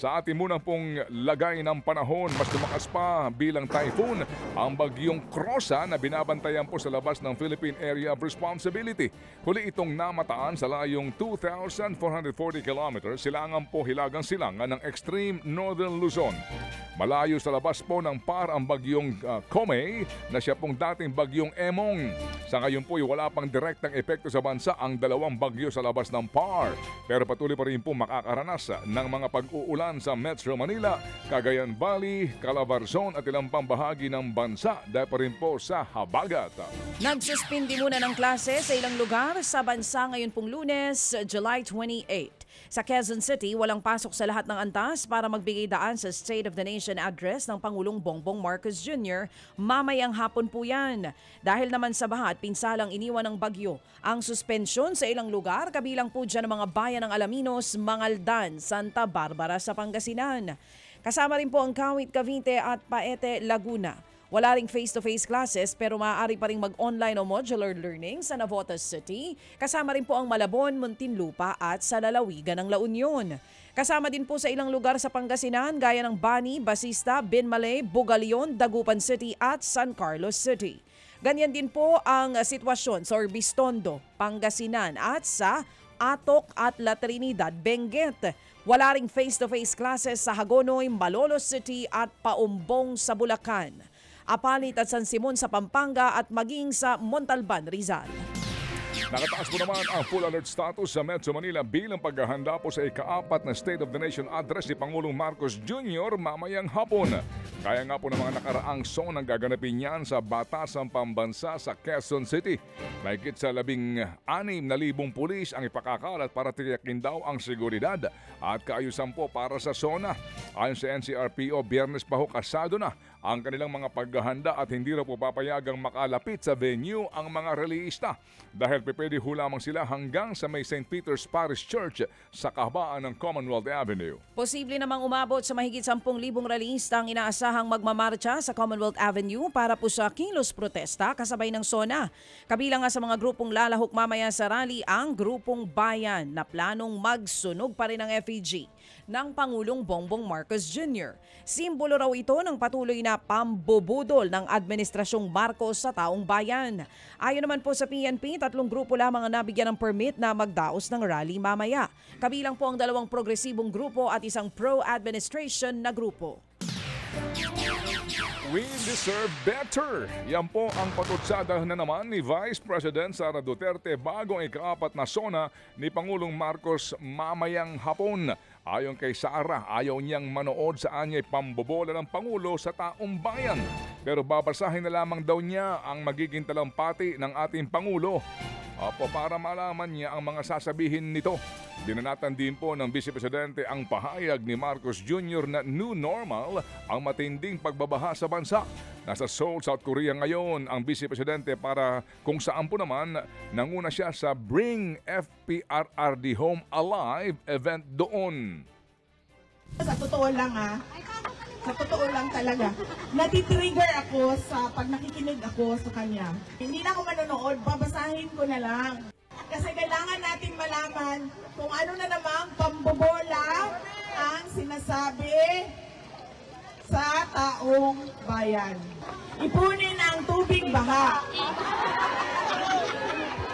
Sa ating munang pong lagay ng panahon, mas lumakas pa bilang typhoon ang bagyong Krosa na binabantayan po sa labas ng Philippine Area of Responsibility. Huli itong namataan sa layong 2,440 kilometers silangan po hilagang silangan ng extreme northern Luzon. Malayo sa labas po ng PAR ang bagyong Komay na siya pong dating bagyong Emong. Sa ngayon po wala pang direktang epekto sa bansa ang dalawang bagyo sa labas ng PAR. Pero patuloy pa rin po makakaranas ng mga pag-uulan sa Metro Manila, Cagayan Valley, Calabarzon at ilang pang bahagi ng bansa dahil pa rin po sa habagat. Nagsuspindi muna ng klase sa ilang lugar sa bansa ngayon pong Lunes, July 28. Sa Quezon City, walang pasok sa lahat ng antas para magbigay daan sa State of the Nation address ng Pangulong Bongbong Marcos Jr. Mamayang hapon po yan. Dahil naman sa baha at pinsalang iniwan ng bagyo, ang suspensyon sa ilang lugar kabilang po dyan ng mga bayan ng Alaminos, Mangaldan, Santa Barbara sa Pangasinan. Kasama rin po ang Kawit, Cavite at Paete, Laguna. Wala ring face-to-face classes pero maaari pa rin mag-online o modular learning sa Navotas City. Kasama rin po ang Malabon, Muntinlupa at sa lalawigan ng La Union. Kasama din po sa ilang lugar sa Pangasinan gaya ng Bani, Basista, Binmalay, Bugalion, Dagupan City at San Carlos City. Ganyan din po ang sitwasyon sa Orbistondo, Pangasinan at sa Atok at La Trinidad, Benguet. Wala ring face-to-face classes sa Hagonoy, Malolos City at Paumbong sa Bulacan. Apalit at San Simon sa Pampanga at maging sa Montalban, Rizal. Nakataas po naman ang full alert status sa Metro Manila bilang paghahanda po sa ika-4 na State of the Nation address ni Pangulong Marcos Jr. mamayang hapon. Kaya nga po ng mga nakaraang song ang gaganapin yan sa Batasang Pambansa sa Quezon City. Mahigit sa 16,000 pulis ang ipakakalat para tiyakin daw ang seguridad at kaayusan po para sa SONA. Ayon sa NCRPO, Biyernes pa ho kasado na ang kanilang mga paghahanda at hindi raw po papayagang makalapit sa venue ang mga relihista dahil pwede ho lamang sila hanggang sa may St. Peter's Parish Church sa kahabaan ng Commonwealth Avenue. Posible namang umabot sa mahigit 10,000 relihista ang inaasahang magmamarcha sa Commonwealth Avenue para po sa kilos protesta kasabay ng SONA. Kabilang nga sa mga grupong lalahok mamaya sa rally ang Grupong Bayan na planong magsunog pa rin ang effigy ng Pangulong Bongbong Marcos Jr. Simbolo raw ito ng patuloy na pambubudol ng Administrasyong Marcos sa taong bayan. Ayon naman po sa PNP, 3 grupo lamang ang nabigyan ng permit na magdaos ng rally mamaya. Kabilang po ang 2 progresibong grupo at isang pro-administration na grupo. We deserve better. Yan po ang patutsada na naman ni Vice President Sara Duterte bago ang ika-4 na SONA ni Pangulong Marcos mamayang hapon. Ayon kay Sara, ayaw niyang manood sa anyay pambobola ng Pangulo sa taong bayan. Pero babasahin na lamang daw niya ang magiging talampati ng ating Pangulo. Para malaman niya ang mga sasabihin nito. Dinanatan din po ng Vice Presidente ang pahayag ni Marcos Jr. na new normal ang matinding pagbabaha sa bansa. Nasa Seoul, South Korea ngayon ang Vice Presidente para kung saan po naman nanguna siya sa Bring FPRRD Home Alive event doon. Sa totoo lang sa totoo lang talaga, natitrigger ako pag nakikinig ako sa kanya. Hindi na ako manonood, babasahin ko na lang. Kasi kailangan natin malaman kung ano na namang pambobola ang sinasabi sa taong bayan. Ipunin ang tubig baha.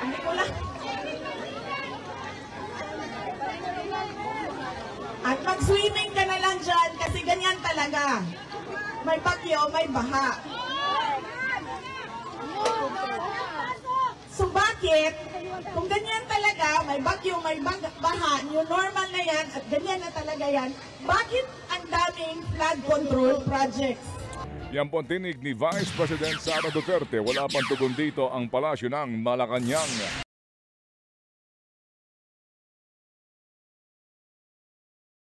Hindi ko lang. At mag-swimming ka na lang dyan kasi ganyan talaga. May bagyo, may baha. So bakit? Kung ganyan talaga, may bagyo, may baha, new normal na yan at ganyan na talaga yan, bakit ang daming flood control projects? Yan po ang tinig ni Vice President Sara Duterte. Wala pang tugon dito ang palasyo ng Malacanang.